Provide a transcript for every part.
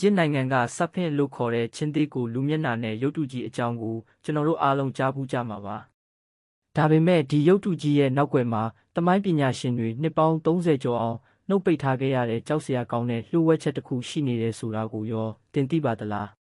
ဂျစ်နိုင်ငံကဆပ်ဖင်လို့ခေါ်တဲ့ချင်းသေးကိုလူမျက်နှာနဲ့ရုပ်တုကြီးအကြောင်းကိုကျွန်တော်တို့အားလုံးကြားဘူးကြမှာပါ။ဒါပေမဲ့ဒီရုပ်တုကြီးရဲ့နောက်ွယ်မှာသမိုင်းပညာရှင်တွေနှစ်ပေါင်း30ကျော်အောင်နှုတ်ပိတ်ထားခဲ့ရတဲ့ကြောက်စရာကောင်းတဲ့လျှို့ဝှက်ချက်တစ်ခုရှိနေတယ်ဆိုတာကိုရောတင်သိပါသလား။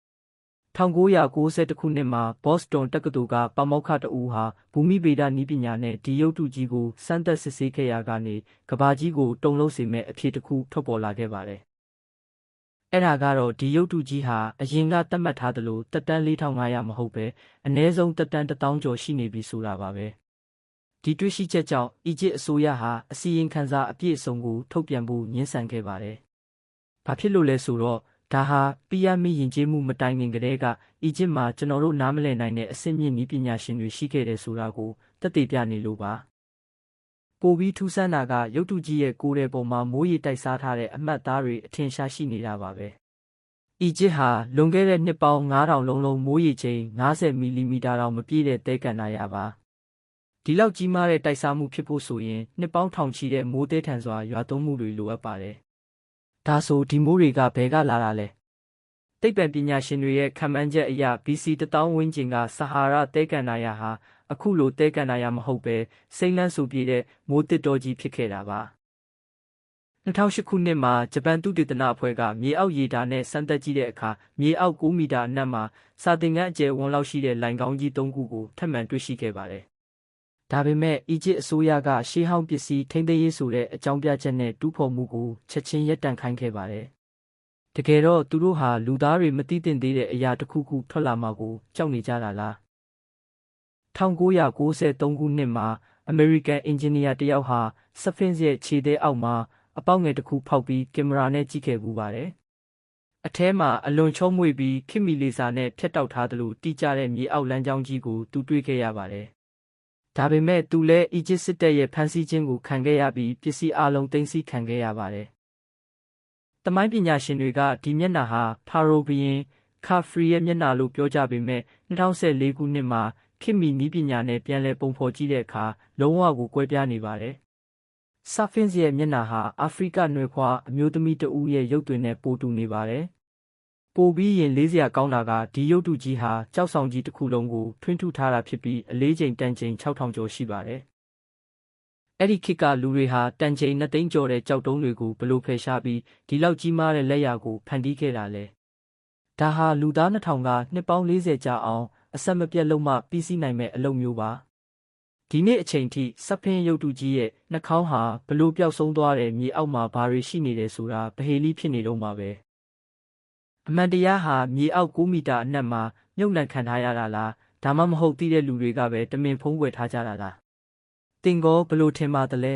1990ခုနှစ်မှာဘော့စတွန်တက္ကသိုလ်ကပါမောက္ခတဦးဟာဘူမိဗေဒနည်းပညာနဲ့ဒီရုပ်တုကြီးကိုစမ်းသပ်စစ်ဆေးခဲ့ရာကနေကမ္ဘာကြီးကိုတုန်လှုပ်စေမဲ့အဖြစ်တစ်ခုထွက်ပေါ်လာခဲ့ပါတယ်။အဲ့ဒါကတော့ဒီရုပ်တုကြီးဟာအရင်ကသတ်မှတ်ထားသလိုတက်တန်း4500မဟုတ်ပဲအနည်းဆုံးတက်တန်း1000ကျော်ရှိနေပြီဆိုတာပါပဲ။ဒီတွေ့ရှိချက်ကြောင့်အီဂျစ်အစိုးရဟာအစီရင်ခံစာအပြည့်အစုံကိုထုတ်ပြန်ဖို့ညှင်းဆန်ခဲ့ပါတယ်။ဘာဖြစ်လို့လဲဆိုတော့ဒါဟာပီရမစ်ယဉ်ကျေးမှုမတိုင်ခင်ကတည်းကအီဂျစ်မှာကျွန်တော်တို့နားမလည်နိုင်တဲ့အဆင့်မြင့်နည်းပညာရှင်တွေရှိခဲ့တယ်ဆိုတာကိုသက်သေပြနေလို့ပါ။ပိုပြီးထူးဆန်းတာကရုပ်တုကြီးရဲ့ကိုယ်တဲ့ပုံမှာမိုးရေတိုက်စားထားတဲ့အမှတ်အသားတွေအထင်ရှားရှိနေတာပါပဲ။အီဂျစ်ဟာလွန်ခဲ့တဲ့နှစ်ပေါင်း9000လုံးမိုးရေချိန်50မီလီမီတာတောင်မပြည့်တဲ့သဲကန္တာရပါ။ဒီလောက်ကြီးမားတဲ့တိုက်စားမှုဖြစ်ဖို့ဆိုရင်နှစ်ပေါင်းထောင်ချီတဲ့မိုးတဲထန်စွာရွာသွန်းမှုတွေလိုအပ်ပါတယ်။ဒါဆိုဒီမိုးတွေကဘယ်ကလာတာလဲ။သိပ္ပံပညာရှင်တွေရဲ့ခန့်မှန်းချက်အရ BC 1000ဝန်းကျင်ကဆဟာရသဲကန္တာရဟာအခုလိုသဲကန္တာရမဟုတ်ပဲစိမ့်လန်းဆူပြေတဲ့မိုးတစ်တော်ကြီးဖြစ်ခဲ့တာပါ2008ခုနှစ်မှာဂျပန်သုတေသနအဖွဲ့ကမြေအောက်ရေဓာတ်နဲ့စမ်းသပ်ကြည့်တဲ့အခါမြေအောက်9မီတာအနက်မှာစာသင်ခန်းအကျယ်ဝန်းလောက်ရှိတဲ့လိုင်ကောင်းကြီး3ခုကိုထပ်မံတွေ့ရှိခဲ့ပါတယ်ဒါပေမဲ့အီဂျစ်အစိုးရကရှေးဟောင်းပစ္စည်းထိန်းသိမ်းရေးဆိုတဲ့အကြောင်းပြချက်နဲ့တူးဖော်မှုကိုချက်ချင်းရပ်တန့်ခိုင်းခဲ့ပါတယ်တကယ်တော့သူတို့ဟာလူသားတွေမသိသင့်သေးတဲ့အရာတစ်ခုခုထွက်လာမှာကိုကြောက်နေကြတာလား1993ခုနှစ်မှာအမေရိကန်အင်ဂျင်နီယာတယောက်ဟာဆဖင်းရဲ့ခြေသေးအောက်မှာအပေါက်ငယ်တစ်ခုဖောက်ပြီးကင်မရာနဲ့ကြည့်ခဲ့ပူပါတယ်။အထဲမှာအလွန်ချုံးမွေ့ပြီးခင်မီလေဆာနဲ့ဖြတ်တောက်ထားသလိုတိကျတဲ့မြေအောက်လမ်းကြောင်းကြီးကိုသူတွေ့ခဲ့ရပါတယ်။ဒါပေမဲ့သူလည်းအီဂျစ်စစ်တပ်ရဲ့ဖမ်းဆီးခြင်းကိုခံခဲ့ရပြီးပစ္စည်းအလုံးသိမ်းဆည်းခံခဲ့ရပါတယ်။သမိုင်းပညာရှင်တွေကဒီမျက်နှာဟာဖာရိုဘီယင်ခါဖရီရဲ့မျက်နှာလို့ပြောကြပေမဲ့2014ခုနှစ်မှာခင်မီနည်းပညာနဲ့ပြန်လည်ပုံဖော်ကြည့်တဲ့အခါလုံးဝကိုကွဲပြားနေပါတယ်။ဆာဖင်းရဲ့မျက်နှာဟာအာဖရိကနွယ်ဖွားအမျိုးသမီးတဦးရဲ့ရုပ်သွင်းနဲ့ပိုတူနေပါတယ်။ပိုပြီးရင်လေးစရာကောင်းတာကဒီရုပ်တုကြီးဟာကြောက်ဆောင်ကြီးတစ်ခုလုံးကိုထွင်းထူထားတာဖြစ်ပြီးအလေးချိန်တန်ချိန်6000ကျော်ရှိပါတယ်။အဲ့ဒီခေတ်ကလူတွေဟာတန်ချိန်2သိန်းကျော်တဲ့ကြောက်တုံးတွေကိုဘလို့ဖယ်ရှားပြီးဒီလောက်ကြီးမားတဲ့လက်ရာကိုဖန်တီးခဲ့တာလဲ။ဒါဟာလူသား2000ကနှစ်ပေါင်း40ကြာအောင်အဆက်မပြတ်လုံးမှပြီးစီးနိုင်မဲ့အလုပ်မျိုးပါဒီနေ့အချိန်ထိဆပ်ဖင်းရုပ်တုကြီးရဲ့နှာခေါင်းဟာဘလို့ပျောက်ဆုံးသွားတဲ့မြေအောက်မှာဘာတွေရှိနေတယ်ဆိုတာဗဟေလိဖြစ်နေတော့မှာပဲအမှန်တရားဟာမြေအောက်9မီတာအနက်မှာမြုပ်နှံခံထားရတာလားဒါမှမဟုတ်သိတဲ့လူတွေကပဲတမင်ဖုံးကွယ်ထားကြတာလားတင်ကောဘလို့ထင်ပါသလဲ